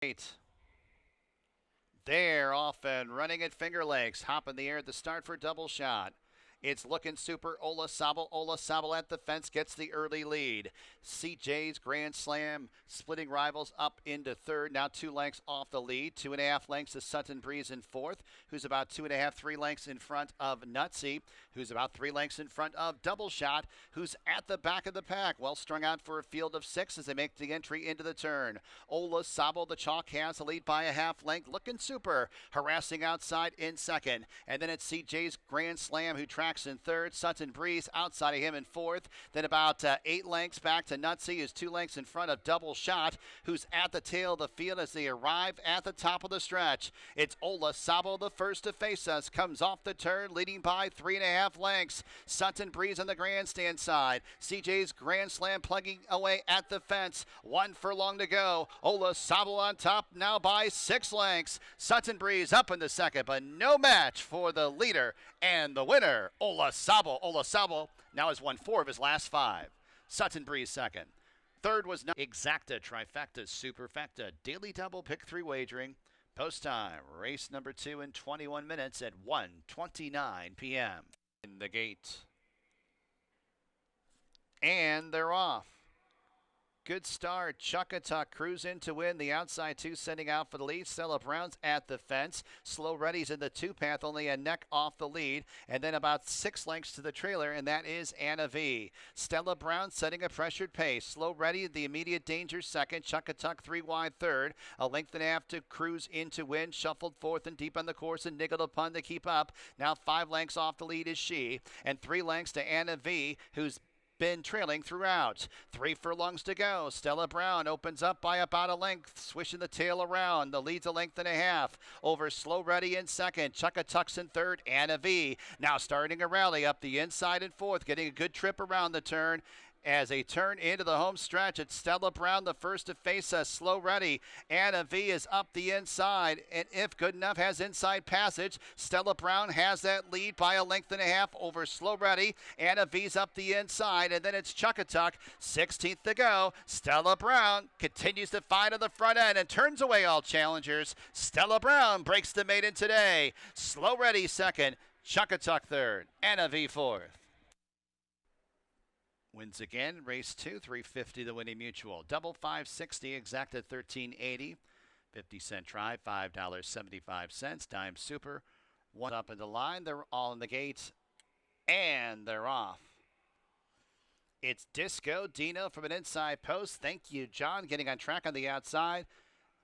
8. They're off and running at Finger Lakes. Hop in the air at the start for double shot. It's looking super. Ola Sabal at the fence gets the early lead. CJ's Grand Slam splitting rivals up into third. Now 2 lengths off the lead. 2.5 lengths to Sutton Breeze in fourth, who's about 2.5, 3 lengths in front of Nutsy, who's about 3 lengths in front of Double Shot, who's at the back of the pack. Well strung out for a field of 6 as they make the entry into the turn. Ola Sabal, the chalk, has the lead by a half length. Looking super. Harassing outside in second. And then it's CJ's Grand Slam who tracks in third. Sutton Breeze outside of him in fourth. Then about 8 lengths back to Nutsy, who's 2 lengths in front of Double Shot, who's at the tail of the field as they arrive at the top of the stretch. It's Ola Sabo, the first to face us, comes off the turn, leading by 3.5 lengths. Sutton Breeze on the grandstand side. CJ's Grand Slam plugging away at the fence. 1 furlong to go. Ola Sabo on top now by 6 lengths. Sutton Breeze up in the second, but no match for the leader and the winner, Ola Sabo. Ola Sabo now has won 4 of his last 5. Sutton Breeze second. Third was Exacta, Trifecta, Superfecta, Daily Double, Pick 3 wagering. Post time, race number 2 in 21 minutes at 1:29 p.m. In the gate. And they're off. Good start. Chuckatuck Cruise in to win. The outside 2 sending out for the lead. Stella Brown's at the fence. Slow Ready's in the 2 path, only a neck off the lead. And then about 6 lengths to the trailer, and that is Anna V. Stella Brown setting a pressured pace. Slow Ready, the immediate danger second. Chuckatuck 3 wide third. A length and a half to Cruise in to win. Shuffled fourth and deep on the course and niggled upon to keep up. Now 5 lengths off the lead is she. And 3 lengths to Anna V, who's been trailing throughout. 3 furlongs to go. Stella Brown opens up by about a length, swishing the tail around. The lead's a length and a half over Slow Ready in second. Chuckatuck's in third. Anna V now starting a rally up the inside in fourth, getting a good trip around the turn. As they turn into the home stretch, it's Stella Brown the first to face us. Slow Ready. Anna V is up the inside, and if good enough, has inside passage. Stella Brown has that lead by a length and a half over Slow Ready. Anna V's up the inside, and then it's Chuckatuck. 16th to go. Stella Brown continues to fight on the front end and turns away all challengers. Stella Brown breaks the maiden today. Slow Ready second. Chuckatuck third. Anna V fourth. Wins again, race 2, $3.50 the winning mutual. Double $5.60, exact at $13.80. 50-cent try, $5.75. Dime super, 1 up in the line. They're all in the gate, and they're off. It's Disco Dino from an inside post. Thank you, John, getting on track on the outside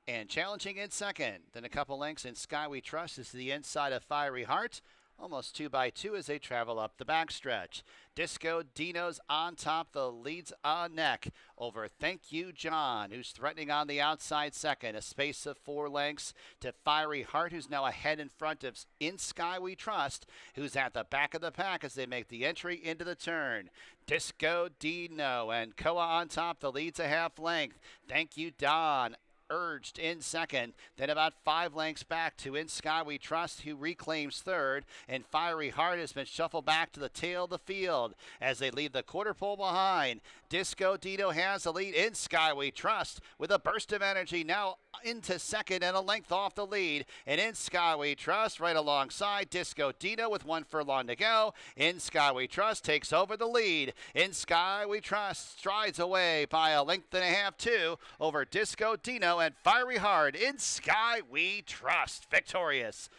and challenging in second. Then a couple lengths in Sky We Trust is the inside of Fiery Heart. Almost 2 by 2 as they travel up the backstretch. Disco Dino's on top, the lead's a neck over Thank You John, who's threatening on the outside second. A space of 4 lengths to Fiery Heart, who's now ahead in front of In Sky We Trust, who's at the back of the pack as they make the entry into the turn. Disco Dino and Koa on top, the lead's a half length. Thank You Don urged in second, then about 5 lengths back to In Sky We Trust, who reclaims third, and Fiery Heart has been shuffled back to the tail of the field as they leave the quarter pole behind. Disco Dino has the lead. In Sky We Trust with a burst of energy now into second and a length off the lead, and In Sky We Trust right alongside Disco Dino with 1 furlong to go. In Sky We Trust takes over the lead. In Sky We Trust strides away by a length and a half too over Disco Dino and Fiery Heart. In Sky We Trust victorious.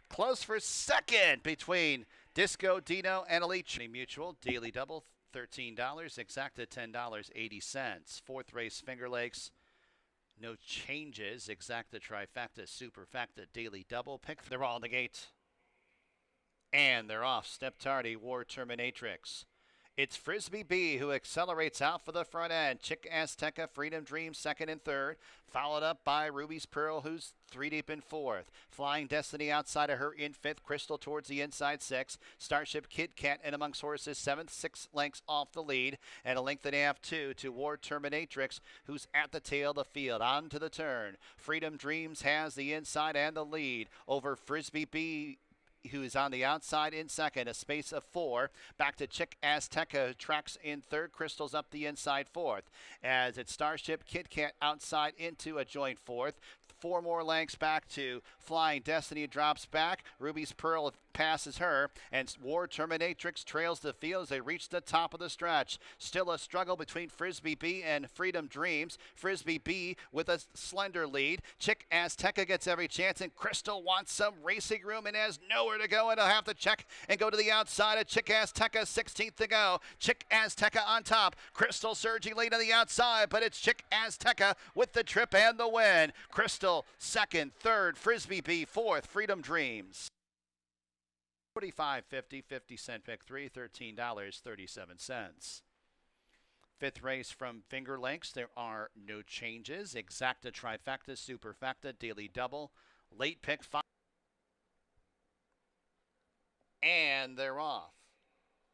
Close for second between Disco Dino and Elite Mutual. Daily double $13, exacta $10.80. Fourth race Finger Lakes. No changes. Exacta, trifecta, superfecta, daily double. Pick. They're all in the gate. And they're off. Step tardy. War Terminatrix. It's Frisbee B who accelerates out for the front end. Chick Azteca, Freedom Dream second and third. Followed up by Ruby's Pearl, who's 3 deep in fourth. Flying Destiny outside of her in fifth. Crystal towards the inside 6. Starship Kit Kat and amongst horses 7th, 6 lengths off the lead. And a length and a half 2 to War Terminatrix, who's at the tail of the field. On to the turn. Freedom Dreams has the inside and the lead over Frisbee B who is on the outside in second, a space of 4. Back to Chick Azteca, who tracks in third. Crystal's up the inside fourth. As it's Starship, Kit Kat outside into a joint fourth. 4 more lengths back to Flying Destiny, drops back. Ruby's Pearl passes her, and War Terminatrix trails the field as they reach the top of the stretch. Still a struggle between Frisbee B and Freedom Dreams. Frisbee B with a slender lead. Chick Azteca gets every chance, and Crystal wants some racing room and has nowhere to go, and he'll have to check and go to the outside of Chick Azteca. 16th to go. Chick Azteca on top. Crystal surging late on the outside, but it's Chick Azteca with the trip and the win. Crystal second, third, Frisbee B fourth, Freedom Dreams. 45.50, 50-cent pick 3, $13.37. Fifth race from Finger Lakes. There are no changes. Exacta, trifecta, superfecta, daily double, late pick 5. And they're off.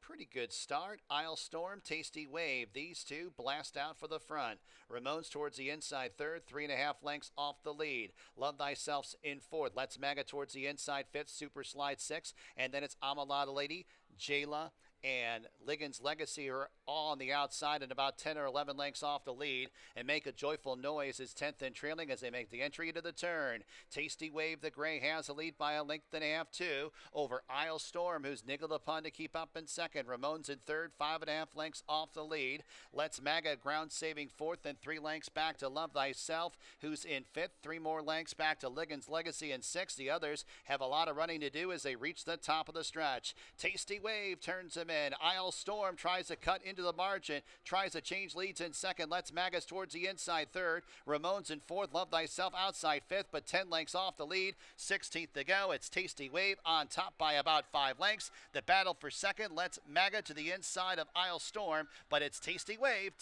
Pretty good start. Isle Storm, Tasty Wave. These two blast out for the front. Ramones towards the inside third, 3.5 lengths off the lead. Love Thyself's in fourth. Let's Maga towards the inside fifth. Super Slide 6. And then it's Amalada Lady, Jayla, and Liggins Legacy are all on the outside and about 10 or 11 lengths off the lead. And Make a Joyful Noise is 10th and trailing as they make the entry into the turn. Tasty Wave, the gray, has a lead by a length and a half, too, over Isle Storm, who's niggled upon to keep up in second. Ramones in third, 5.5 lengths off the lead. Let's Maga, ground saving fourth, and 3 lengths back to Love Thyself, who's in fifth. 3 more lengths back to Liggins Legacy in sixth. The others have a lot of running to do as they reach the top of the stretch. Tasty Wave turns him in. Isle Storm tries to cut into the margin, tries to change leads in second. Let's Magus towards the inside third. Ramones in fourth. Love Thyself outside fifth, but 10 lengths off the lead. 16th to go. It's Tasty Wave on top by about 5 lengths. The battle for second. Let's Maga to the inside of Isle Storm, but it's Tasty Wave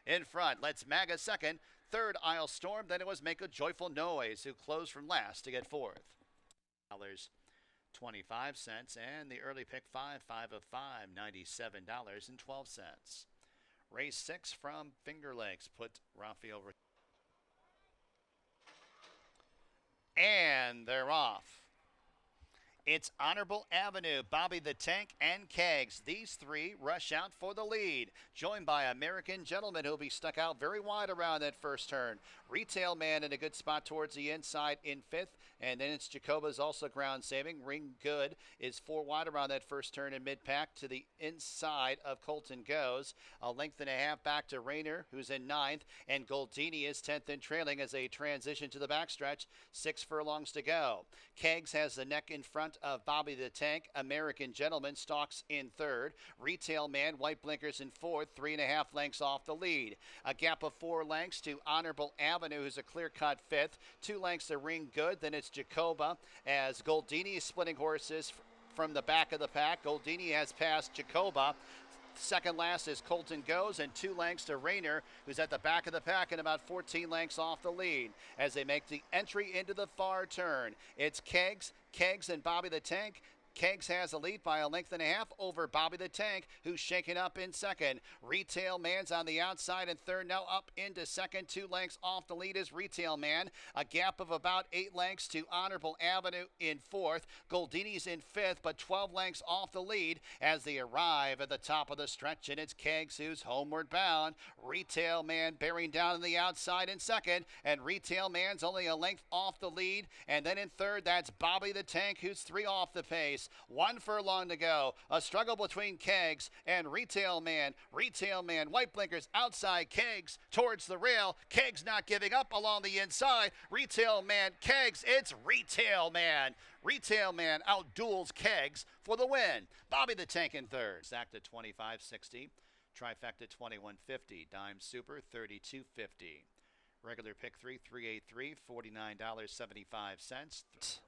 in front. Let's Maga second. Third, Isle Storm. Then it was Make a Joyful Noise, who closed from last to get fourth. $25, and the early pick 5 of 5, $97.12. Race 6 from Finger Lakes. Put Raphael. And they're off. It's Honorable Avenue, Bobby the Tank, and Kegs. These three rush out for the lead, joined by American Gentleman, who'll be stuck out very wide around that first turn. Retail Man in a good spot towards the inside in fifth, and then it's Jacoba's also ground saving. Ring Good is 4 wide around that first turn in mid-pack to the inside of Colton Goes. A length and a half back to Rayner, who's in ninth, and Goldini is 10th and trailing as they transition to the backstretch. 6 furlongs to go. Kegs has the neck in front of Bobby the Tank. American Gentleman stalks in third. Retail Man, White Blinkers in fourth, 3.5 lengths off the lead. A gap of 4 lengths to Honorable Avenue, who's a clear-cut fifth. 2 lengths to Ring Good. Then it's Jacoba as Goldini is splitting horses from the back of the pack. Goldini has passed Jacoba. Second last is Colton Goes, and 2 lengths to Rayner, who's at the back of the pack and about 14 lengths off the lead as they make the entry into the far turn. It's Kegs, and Bobby the Tank. Kegs has a lead by a length and a half over Bobby the Tank, who's shaken up in second. Retail Man's on the outside in third, now up into second. 2 lengths off the lead is Retail Man. A gap of about 8 lengths to Honorable Avenue in fourth. Goldini's in fifth, but 12 lengths off the lead as they arrive at the top of the stretch, and it's Kegs who's homeward bound. Retail Man bearing down on the outside in second, and Retail Man's only a length off the lead. And then in third, that's Bobby the Tank, who's 3 off the pace. 1 furlong to go. A struggle between Kegs and Retail Man. Retail Man, White Blinkers outside Kegs towards the rail. Kegs not giving up along the inside. Retail Man, Kegs, it's Retail Man. Retail Man outduels Kegs for the win. Bobby the Tank in third. Exacta 25.60. Trifecta 21.50. Dime Super 32.50. Regular pick 3, 383, $49.75.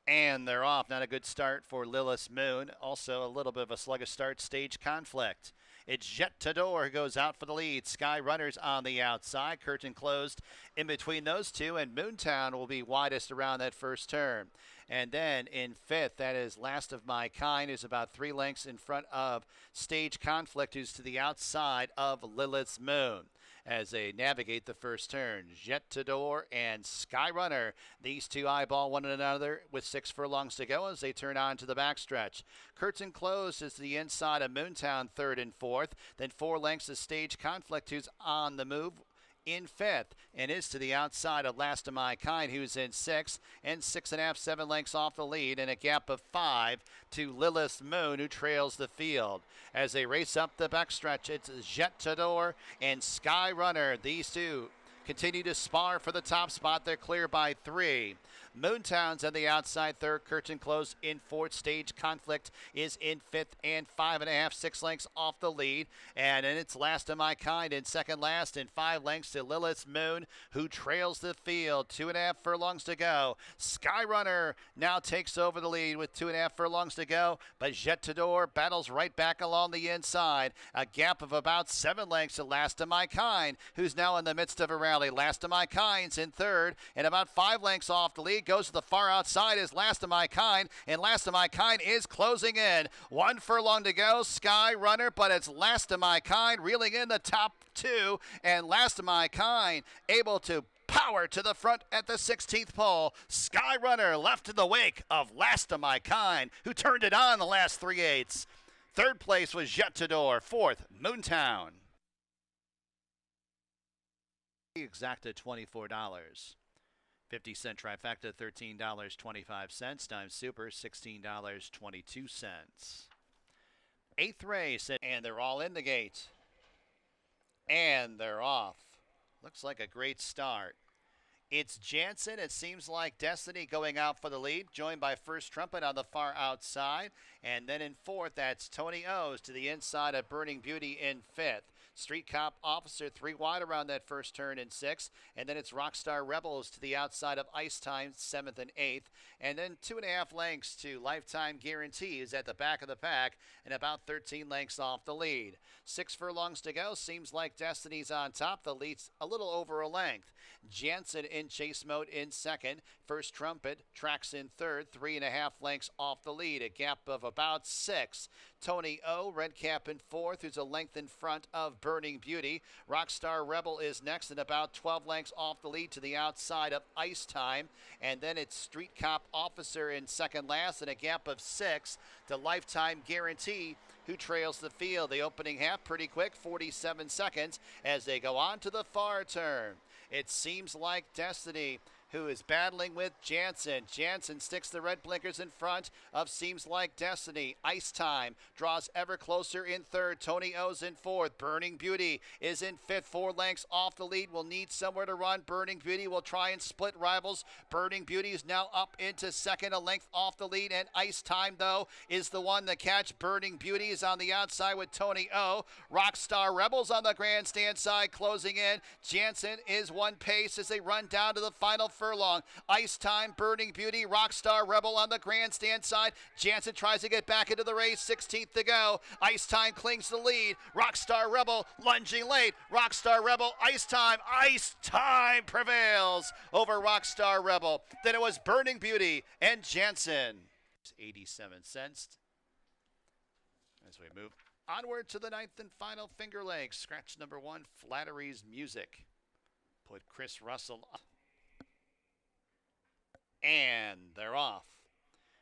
And they're off. Not a good start for Lilith Moon. Also a little bit of a sluggish start. Stage Conflict. It's Jet Tador who goes out for the lead. Sky Runners on the outside. Curtain closed in between those two. And Moontown will be widest around that first turn. And then in fifth, that is Last of My Kind, who's about 3 lengths in front of Stage Conflict, who's to the outside of Lilith's Moon. as they navigate the first turn. Jetador and Skyrunner. These two eyeball one another with 6 furlongs to go as they turn on to the backstretch. Curtain Close is to the inside of Moontown, third and fourth. Then 4 lengths of Stage Conflict, who's on the move, in fifth, and is to the outside of Last of My Kind, who's in sixth, and 6.5, 7 lengths off the lead, and a gap of 5 to Lilith Moon, who trails the field. As they race up the backstretch, it's Jetador and Skyrunner. These two continue to spar for the top spot. They're clear by 3. Moontown's on the outside third. Curtain Close in fourth. Stage Conflict is in fifth and 5.5, 6 lengths off the lead. And then it's Last of My Kind in second last and 5 lengths to Lilith Moon, who trails the field. 2.5 furlongs to go. Skyrunner now takes over the lead with 2.5 furlongs to go, but Jetador battles right back along the inside. A gap of about 7 lengths to Last of My Kind, who's now in the midst of a rally. Last of My Kind's in third and about 5 lengths off the lead. Goes to the far outside is Last of My Kind, and Last of My Kind is closing in. 1 furlong to go. Skyrunner, but it's Last of My Kind reeling in the top 2, and Last of My Kind able to power to the front at the 16th pole. Skyrunner left in the wake of Last of My Kind, who turned it on the last 3/8. Third place was Jetador. Fourth, Moontown. Exacted $24. 50-cent trifecta, $13.25. Dime Super, $16.22. Eighth race, and they're all in the gate. And they're off. Looks like a great start. It's Jansen. It seems like Destiny going out for the lead, joined by First Trumpet on the far outside. And then in fourth, that's Tony O's to the inside of Burning Beauty in fifth. Street Cop Officer 3 wide around that first turn in sixth. And then it's Rockstar Rebels to the outside of Ice Time, 7th and 8th. And then 2.5 lengths to Lifetime Guarantee is at the back of the pack and about 13 lengths off the lead. 6 furlongs to go. Seems like Destiny's on top. The lead's a little over a length. Jansen in chase mode in second. First Trumpet tracks in third, 3.5 lengths off the lead, a gap of about 6. Tony O, red cap in fourth, who's a length in front of Burning Beauty. Rockstar Rebel is next and about 12 lengths off the lead to the outside of Ice Time. And then it's Street Cop Officer in second last and a gap of 6 to Lifetime Guarantee, who trails the field. The opening half pretty quick, 47 seconds, as they go on to the far turn. It seems like Destiny, who is battling with Jansen. Jansen sticks the red blinkers in front of Seems Like Destiny. Ice Time draws ever closer in third. Tony O's in fourth. Burning Beauty is in fifth. 4 lengths off the lead. Will need somewhere to run. Burning Beauty will try and split rivals. Burning Beauty is now up into second, a length off the lead. And Ice Time, though, is the one to catch. Burning Beauty is on the outside with Tony O. Rockstar Rebels on the grandstand side closing in. Jansen is one pace as they run down to the final furlong. Ice Time, Burning Beauty, Rockstar Rebel on the grandstand side. Jansen tries to get back into the race, 16th to go. Ice Time clings to the lead. Rockstar Rebel lunging late. Rockstar Rebel, Ice Time. Ice Time prevails over Rockstar Rebel. Then it was Burning Beauty and Jansen. 87 cents. As we move onward to the ninth and final Finger Lakes. Scratch number 1, Flattery's Music. Put Chris Russell up. And they're off.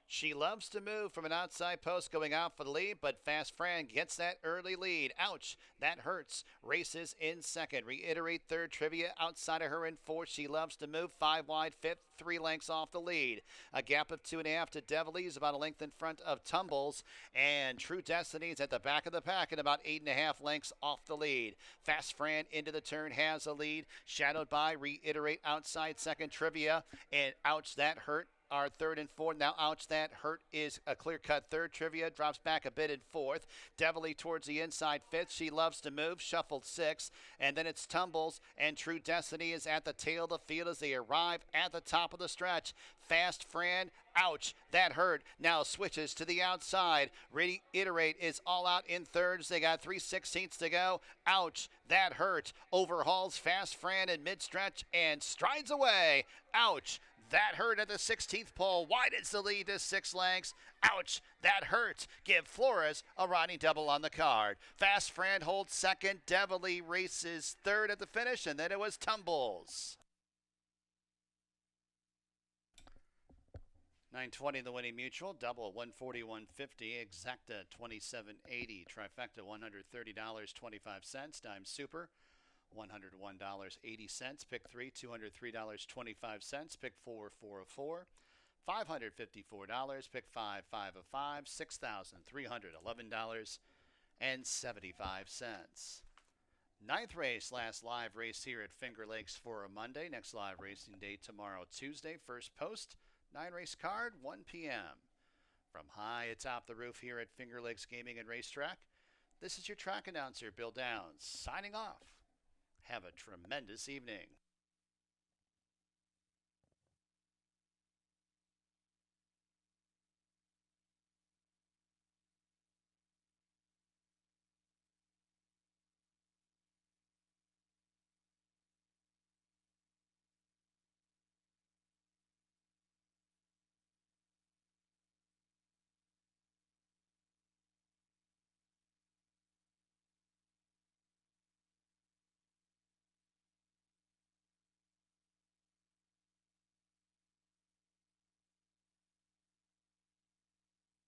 She loves to move from an outside post going out for the lead, but Fast Fran gets that early lead. Ouch, that hurts. Races in second. Reiterate third. Trivia outside of her in fourth. She loves to move. 5 wide, fifth. 3 lengths off the lead. A gap of 2.5 to Devilee's, about a length in front of Tumbles. And True Destiny's at the back of the pack and about 8.5 lengths off the lead. Fast Fran into the turn has a lead. Shadowed by Reiterate outside second. Trivia. And ouch, that hurt. Our third and fourth. Now, ouch, that hurt is a clear-cut third. Trivia drops back a bit in fourth. Devilee towards the inside fifth. She loves to move. Shuffled sixth. And then it's Tumbles. And True Destiny is at the tail of the field as they arrive at the top of the stretch. Fast Fran, ouch, that hurt. Now switches to the outside. Reiterate is all out in thirds. They got 3/16 to go. Ouch, that hurt. Overhauls Fast Fran in mid-stretch and strides away. Ouch. That hurt at the 16th pole. Widens the lead to 6 lengths. Ouch, that hurt. Give Flores a riding double on the card. Fast Fran holds second. Devilly races third at the finish, and then it was Tumbles. 920 the winning mutual, double 141.50, exacta 27.80, trifecta $130.25, dime super $101.80, pick 3 $203.25, pick 4 404, $554, pick 5 505, $6,311.75. Ninth race, last live race here at Finger Lakes for a Monday. Next live racing day tomorrow, Tuesday. First post, 9-race card, 1 p.m. From high atop the roof here at Finger Lakes Gaming and Racetrack, this is your track announcer, Bill Downs, signing off. Have a tremendous evening.